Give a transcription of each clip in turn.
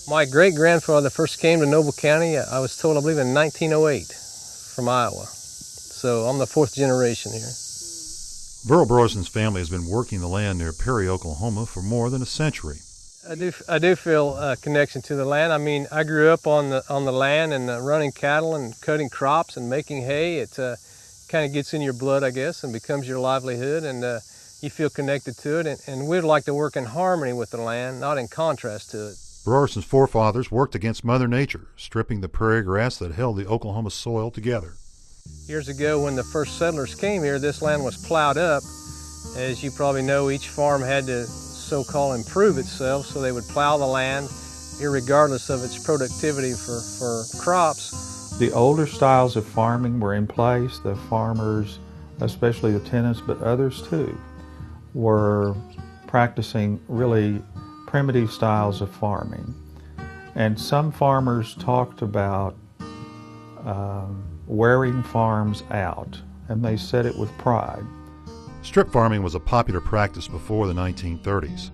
My great-grandfather first came to Noble County, I was told, I believe, in 1908 from Iowa. So I'm the fourth generation here. Burl Broyson's family has been working the land near Perry, Oklahoma for more than a century. I do feel a connection to the land. I mean, I grew up on the land and running cattle and cutting crops and making hay. It kind of gets in your blood, I guess, and becomes your livelihood, and you feel connected to it. And we'd like to work in harmony with the land, not in contrast to it. Broyson's forefathers worked against Mother Nature, stripping the prairie grass that held the Oklahoma soil together. Years ago, when the first settlers came here, this land was plowed up. As you probably know, each farm had to so-called improve itself, so they would plow the land irregardless of its productivity for crops. The older styles of farming were in place. The farmers, especially the tenants, but others too, were practicing really primitive styles of farming. And some farmers talked about wearing farms out, and they said it with pride. Strip farming was a popular practice before the 1930s.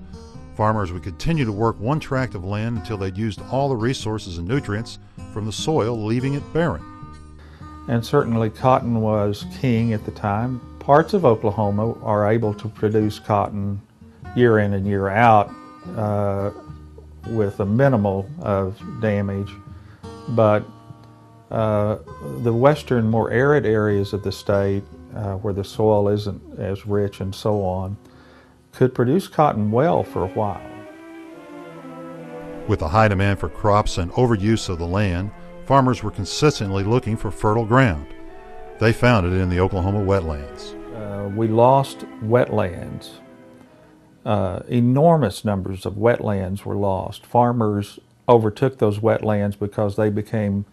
Farmers would continue to work one tract of land until they'd used all the resources and nutrients from the soil, leaving it barren. And certainly cotton was king at the time. Parts of Oklahoma are able to produce cotton year in and year out with a minimal of damage, but the western, more arid areas of the state, where the soil isn't as rich and so on, could produce cotton well for a while. With the high demand for crops and overuse of the land, farmers were consistently looking for fertile ground. They found it in the Oklahoma wetlands. We lost wetlands. Enormous numbers of wetlands were lost. Farmers overtook those wetlands because they became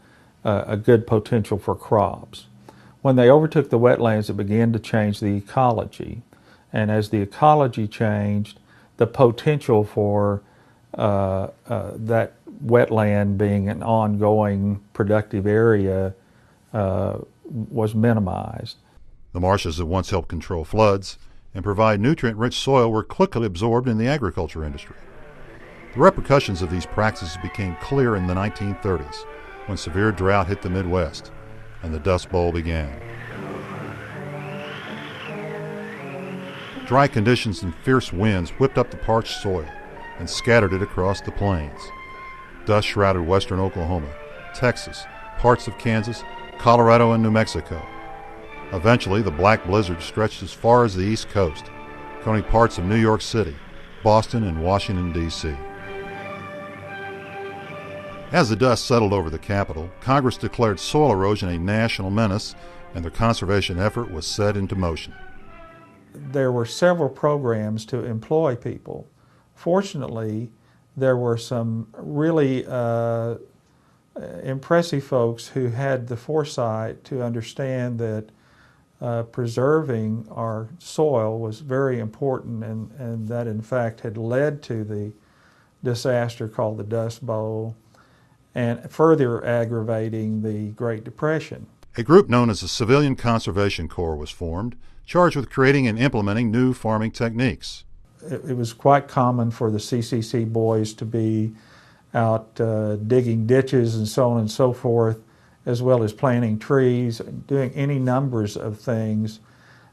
a good potential for crops. When they overtook the wetlands, it began to change the ecology. And as the ecology changed, the potential for that wetland being an ongoing productive area was minimized. The marshes that once helped control floods and provide nutrient-rich soil were quickly absorbed in the agriculture industry. The repercussions of these practices became clear in the 1930s, when severe drought hit the Midwest and the Dust Bowl began. Dry conditions and fierce winds whipped up the parched soil and scattered it across the plains. Dust shrouded western Oklahoma, Texas, parts of Kansas, Colorado, and New Mexico. Eventually, the black blizzard stretched as far as the East Coast, covering parts of New York City, Boston, and Washington, D.C. As the dust settled over the capital, Congress declared soil erosion a national menace, and the conservation effort was set into motion. There were several programs to employ people. Fortunately, there were some really impressive folks who had the foresight to understand that preserving our soil was very important, and that in fact had led to the disaster called the Dust Bowl, and further aggravating the Great Depression. A group known as the Civilian Conservation Corps was formed, charged with creating and implementing new farming techniques. It was quite common for the CCC boys to be out digging ditches and so on and so forth, as well as planting trees, doing any numbers of things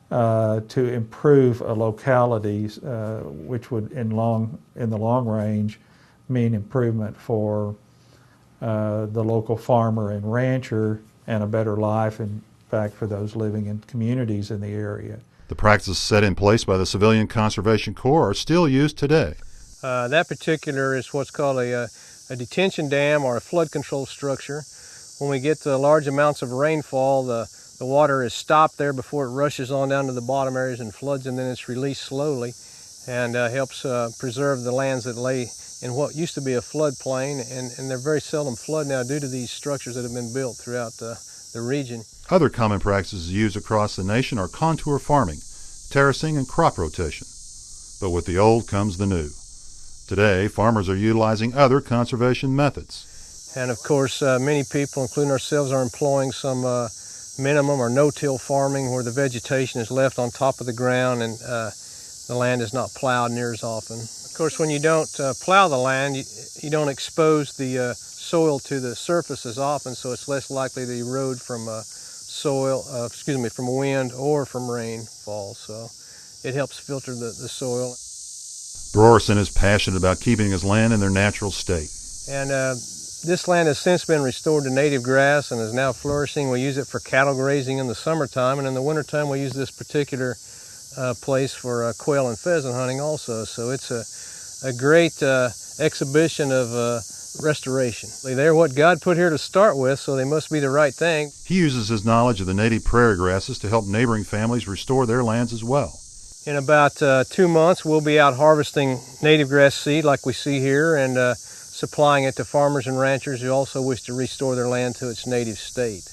to improve a locality, which would in the long range mean improvement for the local farmer and rancher and a better life, in fact, for those living in communities in the area. The practices set in place by the Civilian Conservation Corps are still used today. That particular is what's called a detention dam or a flood control structure. When we get large amounts of rainfall, the water is stopped there before it rushes on down to the bottom areas and floods, and then it's released slowly, and helps preserve the lands that lay in what used to be a floodplain, and they're very seldom flood now due to these structures that have been built throughout the region. Other common practices used across the nation are contour farming, terracing, and crop rotation. But with the old comes the new. Today, farmers are utilizing other conservation methods. And of course, many people, including ourselves, are employing some minimum or no-till farming where the vegetation is left on top of the ground and the land is not plowed near as often. Of course, when you don't plow the land, you don't expose the soil to the surface as often, so it's less likely to erode from from wind or from rainfall. So it helps filter the soil. Brorson is passionate about keeping his land in their natural state. And this land has since been restored to native grass and is now flourishing. We use it for cattle grazing in the summertime, and in the wintertime we use this particular place for quail and pheasant hunting also. So it's a great exhibition of restoration. They're what God put here to start with, so they must be the right thing. He uses his knowledge of the native prairie grasses to help neighboring families restore their lands as well. In about 2 months, we'll be out harvesting native grass seed like we see here and supplying it to farmers and ranchers who also wish to restore their land to its native state.